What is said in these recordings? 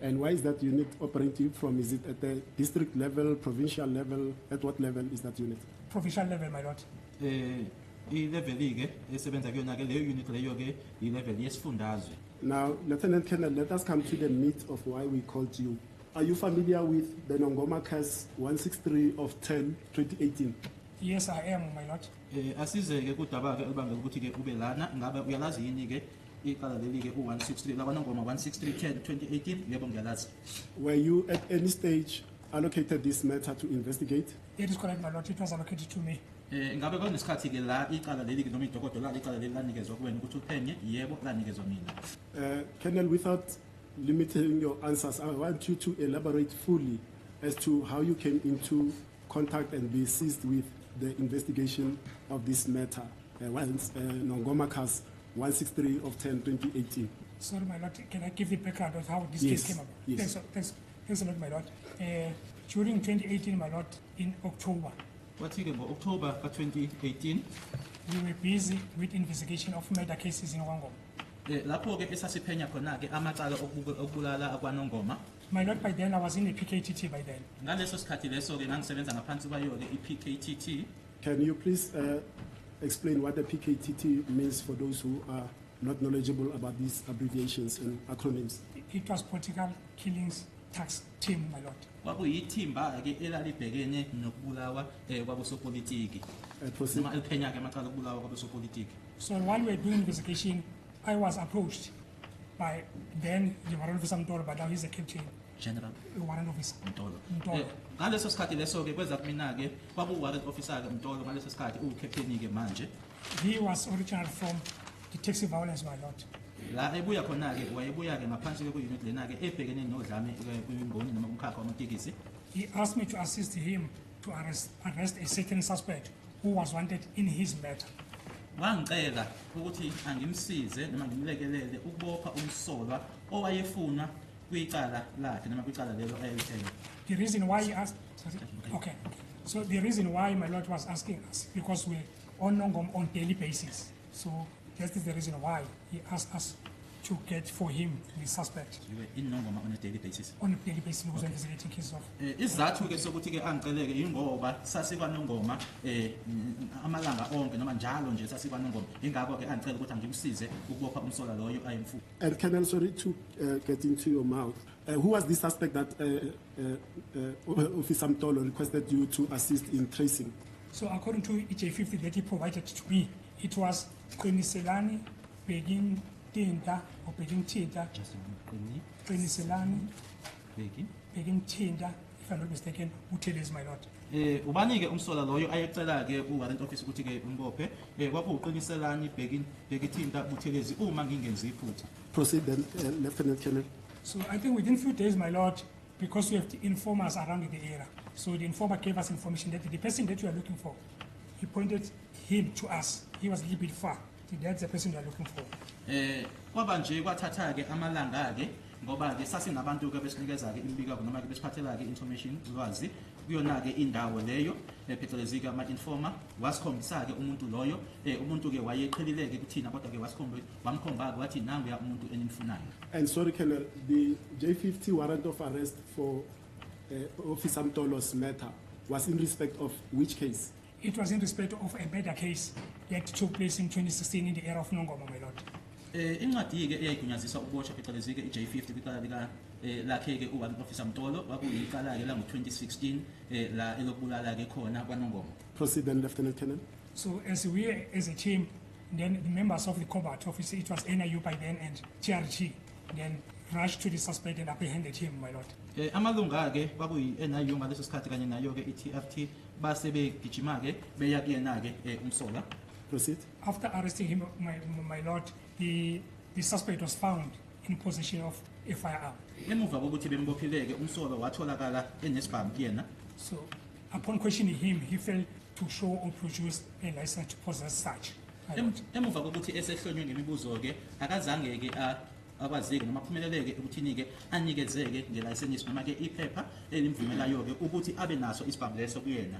And why is that unit operating from? Is it at the district level, provincial level? At what level is that unit? Provincial level, my lord. I-level ke esebenza kuyona ke leyo unit leyo ke i-level yesifundazwe. Now, Lieutenant Colonel, let us come to the meat of why we called you. Are you familiar with the Nongoma case 163 of 10/2018? Yes, I am, my lord. Asize ke kudaba ke elibangela ukuthi ke ube lana ngabe uyalazi yini ke iqala leli ke u163 la kwaNongoma 163/10/2018 yebo ngiyalazi. Were you at any stage allocated this matter to investigate? It is correct, my lord. It was allocated to me. Ngabe kwanesikhathi ke la iqala leli ke noma idokodo la iqala leli lanikezwa kuwena ukuthi uphenye yebo lanikezwa mina. Colonel, without limiting your answers, I want you to elaborate fully as to how you came into contact and be seized with the investigation of this matter, Nongoma case 163 of 10/2018. Sorry, my lord. Can I give the background of how this Yes, case came about? yes. Thanks a lot, my lord. During 2018, my lord, in October, Kwathi ke ngo-October ka-2018 we were busy with investigation of murder cases in Wangoma. lapho ke esasiphenya khona ke amacala okubulala akwaNongoma. My lord, by then I was in the PKTT by then. Ngaleso sikhathi leso ke ngangisebenza ngaphansi kwayo ke i-PKTT. Can you please explain what the PKTT means for those who are not knowledgeable about these abbreviations and acronyms? It was Political Killings Task Team, my lord. Kwakuyithimba ke elalibhekene nokubulawa kwabosopolitiki. Proceed. Noma eliphenya ke amacala okubulawa kwabosopolitiki. So while we were doing investigation, I was approached by then the warrant officer Mtolo, but now he's a captain, General warrant officer Mtolo. Mtolo. Ngaleso sikhathi leso ke kweza kumina ke kwaku-warrant officer ke Mtolo ngaleso sikhathi uwukapteni ke manje. He was original from the taxi violence, my lord. La ebuya khona ke wayebuya ke ngaphansi ke ku-unit lena ke ebhekene nodlame kwimboni noma umkhakha wamatekisi. He asked me to assist him to arrest a certain suspect who was wanted in his matter. Wangicela ukuthi angimsize noma ngimlekelele ukubopha umsolwa owayefuna kwicala lakhe noma kwicala lelo ayelithele. The reason why he asked, sorry? Okay. So the reason why my lord was asking us, because we're on Nongoma on daily basis. So that is the reason why he asked us to get for him the suspect You were in Nongoma on a daily basis. on a daily basis because we're investigating cases of. Isizathu ke sokuthi ke angiceleke ingoba sasikwaNongoma amalanga onke noma njalo nje sasikwaNongoma ingakho ke angicela ukuthi angimsize ukubopha umsolwa loyo ayemfuthi. And Colonel, sorry to get into your mouth. Who was the suspect that Officer Mtolo requested you to assist in tracing? So according to EJ50 that he provided to me, it was Qiniselani Begin Tinta or Begin Tinta, Qiniselani Begin Tinta, if I'm not mistaken, Utele is my lord. Ubani ke umsolwa loyo ayecela ke u-warrant officer ukuthi ke umbophe kwakuqiniselani Bekithinta Buthelezi uma ngingenzi iphutha. Proceed then, Lieutenant Colonel. So I think within few days, my lord, because we have the informers around the area, so the informer gave us information that the person that we are looking for, he pointed him to us. He was a little bit far. That's the person we are looking for. Kwaba nje kwathatha ke amalanga ke ngoba ke sasinabantu ke besinikeza ke imbiko noma ke besiphathela ke information ulwazi kuyona ke indawo leyo phecelezi ke ama-informer wasikhombisa ke umuntu loyo umuntu ke wayeqhelileke kuthina kodwa ke wamkhomba ke wathi nanguya umuntu enimfunayo. And sorry, Colonel, the J50 warrant of arrest for Officer Mtolo's matter was in respect of which case? It was in respect of a murder case that took place in 2016 in the area of Nongoma, my lord. Incwadi ke eyayigunyazisa ukuboshwa phecelezi ke i-J50 kwicala lika lakhe ke u-warrant officer Mtolo kwakuyiqala ke la ngo-2016 la elokubulala ke khona kwaNongoma. Proceed then, Lieutenant Colonel. So as we as a team, then the members of the covert office, it was NIU by then and TRG, then rushed to the suspect and apprehended him, my lord. Amalunga ke kwakuyi-NIU ngaleso sikhathi kanye nayo ke i-TRT base begijima ke beya kuyena ke umsolwa. Proceed. After arresting him, my lord, the suspect was found in possession of a firearm. Emuva kokuthi bembophileke umsolwa watholakala enesibhamu kuyena. So upon questioning him, he failed to show or produce a license to possess such. my lord. Emuva kokuthi esehlonywe ngemibuzo ke akazange ke akwazeke noma aphumeleleke ukuthini ke anikezeke ngelicense noma ke iphepha elimvumelayo ke ukuthi abe naso isibhamu leso kuyena.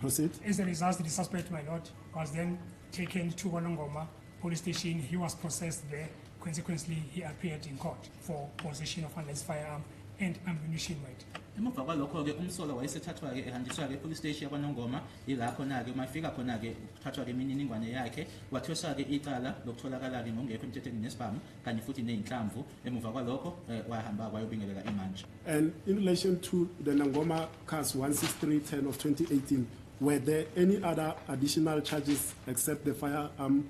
Proceed. As a result, the suspect, my lord, was then taken to Nongoma police station. He was processed there Consequently, he appeared in court for possession of unlicensed firearm and ammunition weight. Emuva kwalokho-ke umsolwa wayesethathwa-ke ehanjiswa-ke epolice station yakwaNongoma, ila khona-ke uma efika khona-ke kuthathwa-ke imininingwane yakhe, wathweswa-ke icala lokutholakala-ke ngokungekho emthethweni nesibhamu kanye futhi ney'nhlamvu. Emuva kwalokho wahamba wayobingelela imanje. And in relation to the Nongoma case 16310 of 2018, were there any other additional charges except the firearm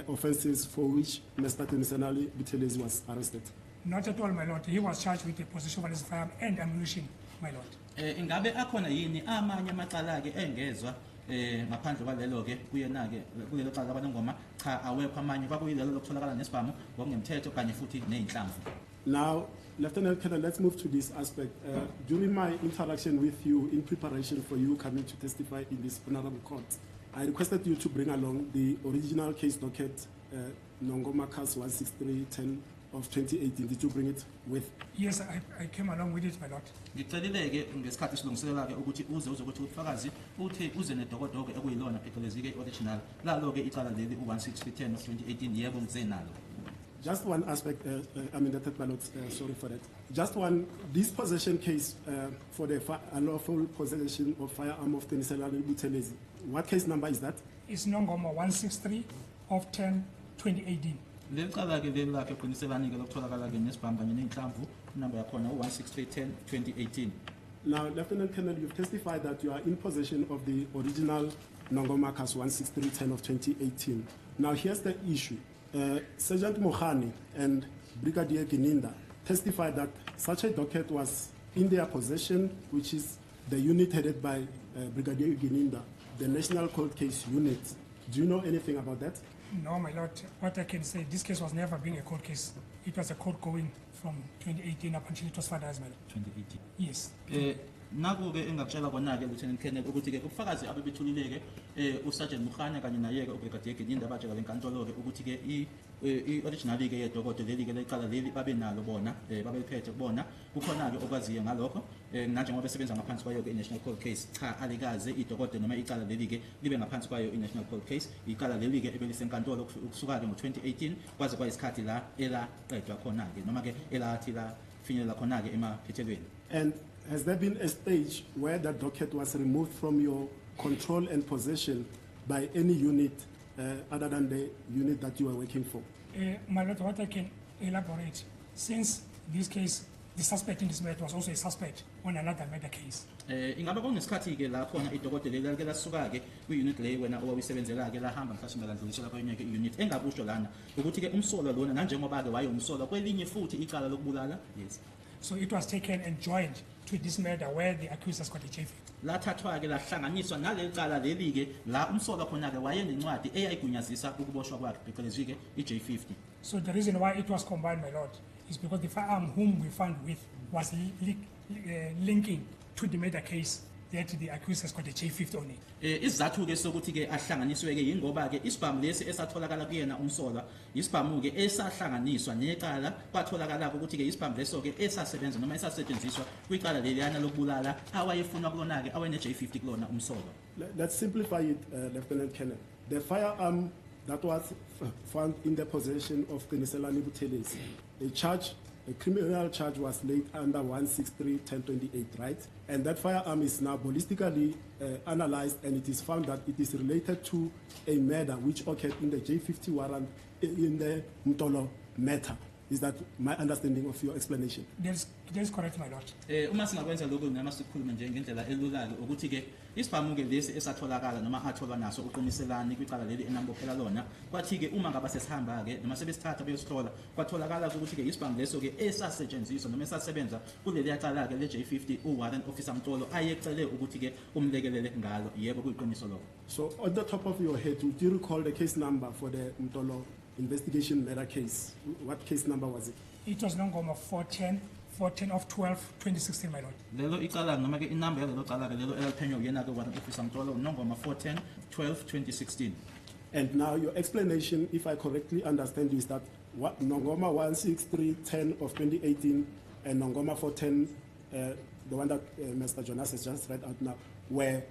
offences for which Mr. Teniselani Buthelezi was arrested? Not at all, my lord. He was charged with the possession of unlicensed firearm and ammunition, my lord. Ingabe akhona yini amanye amacala-ke engezwa ngaphandle kwalelo-ke kuyena-ke kulelo cala lakwaNongoma? Cha, awekho amanye, kwakuyilelo lokutholakala nesibhamu ngokungemthetho kanye futhi ney'nhlamvu. Now, Lieutenant Colonel, let's move to this aspect. During my interaction with you in preparation for you coming to testify in this honorable court, I requested you to bring along the original case docket, Nongoma case 16310 of 2018. Did you bring it with? Yes, I came along with it, my lord. Ngicelile-ke ngesikhathi silungiselela-ke ukuthi uzokuthi ubufakazi uthi uze nedokodoke ekuyilona phecelezi-ke original lalo-ke icala leli u-16310 of 2018. Yebo ngize nalo. Just one aspect, I mean, that my lord, sorry for that. Just one, this possession case for the unlawful possession of firearm of Teniselani Buthelezi. What case number is that? It's Nongoma 163 of 10, 2018. Leli cala-ke leli lakhe Qiniselani-ke lokutholakala-ke nesibhamu kanye ney'nhlamvu, inamba yakhona u-16310 2018. Now, Lieutenant Colonel, you've testified that you are in possession of the original Nongoma case 16310 of 2018. Now, here's the issue. Sergeant Mohani and Brigadier Gininda testified that such a docket was in their possession, which is the unit headed by Brigadier Gininda, the National Cold Case Unit. Do you know anything about that? No, my lord. What I can say, this case was never being a court case. It was a court going from 2018 up until it was finalized, my lord. 2018. Yes. Naku-ke engakutshela kona-ke Lieutenant Colonel ukuthi-ke ubufakazi abebethulile-ke uSergeant Mukhanya kanye naye-ke uBrigadier Gininda batshela lenkantolo-ke ukuthi-ke i-originally-ke yedokodo leli-ke lecala leli babe nalo bona babeliphethe bona. Kukhona-ke okwaziyo ngalokho nanjengoba besebenza ngaphansi kwayo-ke i-National Cold Case. Cha, alikaze idokodo noma icala leli-ke libe ngaphansi kwayo i-National Cold Case. Icala leli-ke ebelisenkantolo ukusuka-ke ngo-2018 kwaze kwayisikhathi la elaqedwa khona-ke noma-ke elathi la finyelela khona-ke emaphethelweni. And has there been a stage where that docket was removed from your control and possession by any unit other than the unit that you were working for? My lord, what I can elaborate, since this case, the suspect in this matter was also a suspect on another murder case. Ingabe kunesikhathi-ke la khona idokodo leli lake lasuka-ke kwi-unit leyi wena owawuyisebenzela-ke lahamba mhlawumbe ladlulisela kwenye-ke i-unit engakusho lana ukuthi-ke umsolwa lona nanjengoba-ke wayomsolwa kwelinye futhi icala lokubulala. Yes. So it was taken and joined to this murder where the accusers got a JV. Lathathwa-ke lahlanganiswa naleli cala leli-ke la umsolwa khona-ke wayenencwadi eyayigunyazisa ukuboshwa kwakhe phecelezi-ke i-J50. So the reason why it was combined, my lord, is because the firearm whom we found with was linking to the murder case that the accusers got a J50 on it. Isizathu-ke sokuthi-ke ahlanganiswe-ke yingoba-ke isibhamu lesi esatholakala kuyena umsolwa isibhamu-ke esahlanganiswa necala kwatholakala-ke ukuthi-ke isibhamu leso-ke esasebenza noma esasetshenziswa kwicala leliyana lokubulala awayefunwa kulona-ke awene-J50 kulona umsolwa. Let's simplify it, Lieutenant Colonel. The firearm that was found in the possession of Teniselani Buthelezi, a criminal charge was laid under 163-1028, right? And that firearm is now ballistically analyzed, and it is found that it is related to a murder which occurred in the J50 warrant in the Mtolo matter. Is that my understanding of your explanation? That's correct, my lord. Uma singakwenza lokho noma sikhulume nje ngendlela elula-ke ukuthi-ke isibhamu-ke lesi esatholakala noma atholwa naso uQiniselani kwicala leli enambophela lona kwathi-ke uma ngaba sesihamba-ke noma sebesithatha beyosihlola kwatholakala-ke ukuthi-ke isibhamu leso-ke esasetshenziswa noma esasebenza kuleliya cala-ke le-J50 u-Warrant Officer Mtolo ayecele ukuthi-ke umlekelele ngalo. Yebo kuyiqiniso lokho. So on the top of your head, would you recall the case number for the Mtolo investigation murder case? What case number was it? It was Nongoma 410 of 12, 2016, my lord. Lelo icala noma-ke inamba yalelo cala-ke lelo elaphenywa uyena-ke Warrant Officer Mtolo Nongoma 410 12 2016. And now your explanation, if I correctly understand you, is that Nongoma 163-10 of 2018 and Nongoma 410, the one that Mr. Jonas has just read out now, were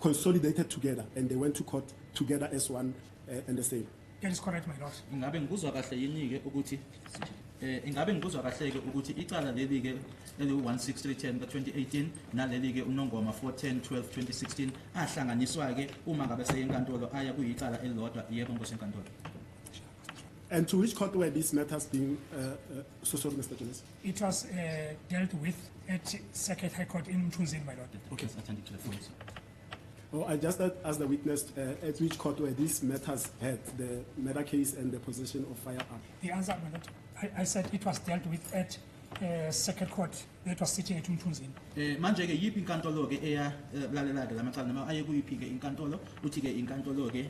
consolidated together and they went to court together as one and the same. That is correct, my lord. Ingabe ngikuzwa kahle yini ke ukuthi ingabe ngikuzwa kahle ke ukuthi icala leli ke leli 16310 ka2018 naleli ke uNongoma 410/12/2016 ahlanganiswa ke uma ngabe seyinkantolo aya kuyicala elilodwa yebo ngosenkantolo. And to which court were these matters being, sorry, Mr. Jones? It was dealt with at Circuit High Court in Mthunzini, my lord. Okay, attending to the phone. Oh, I just asked the witness at which court were these matters had, the murder case and the possession of firearm. The answer, my lord, I said it was dealt with at Circuit Court that was sitting at Mthunzini. Manje ke yipi inkantolo ke eya lalela ke lamacala noma aye kuyiphi ke inkantolo uthi ke inkantolo ke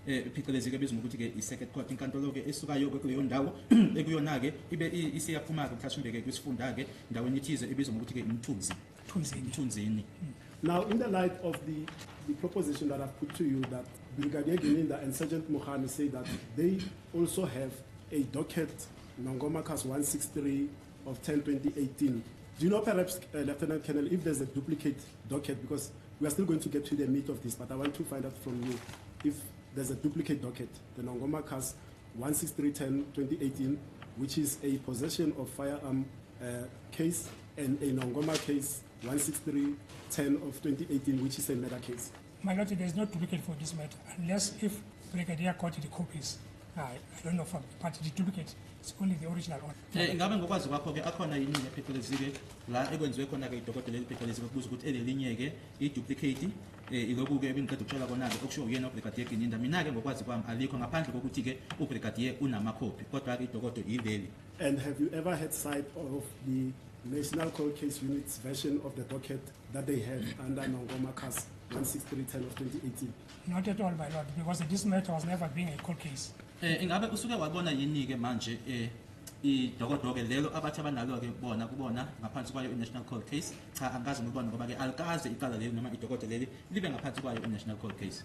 phecelezi ke bizuma ukuthi ke i-Circuit Court inkantolo ke esukayo kuleyo ndawo ekuyona ke ibe isiyaphuma ke mhlawumbe ke kwisifunda ke ndaweni ithize ebizuma ukuthi ke Mthunzini. Now, in the light of the proposition that I've put to you that Brigadier Gininda and Sergeant Mohani say that they also have a docket, Nongoma Case 163 of 10/2018. Do you know perhaps, Lieutenant Colonel, if there's a duplicate docket, because we are still going to get to the meat of this, but I want to find out from you if there's a duplicate docket, the Nongoma Case 163/10/2018, which is a possession of firearm case, and a Nongoma case 163/10 of 2018, which is a murder case. My lord, there is no duplicate for this matter, unless if Brigadier got the copies. I don't know for, but the duplicate is only the original one. Ingabe ngokwazi kwakho ke akhona yini ke phecelezi ke la ekwenziwe khona ke idokotela leli phecelezi kubuza ukuthi elelinye ke i-duplicate iloku ke bengiqeda ukutshela kona ke okusho uyena uBrigadier Gininda mina ke ngokwazi kwami alikho ngaphandle kokuthi ke uBrigadier unamakhophi kodwa ke idokotela ileli. And have you ever had sight of the National Cold Case Unit's version of the docket that they have under Nongoma Case 163/10 of 2018? Not at all, my lord, because this matter was never being a court case. Ingabe usuke wabona yini ke manje idokodoke lelo abathi abanalo ke bona kubona ngaphansi kwayo i-National Cold Case cha angazi ngibona ngoba ke alikaze icala leli noma idokotela leli libe ngaphansi kwayo i-National Cold Case.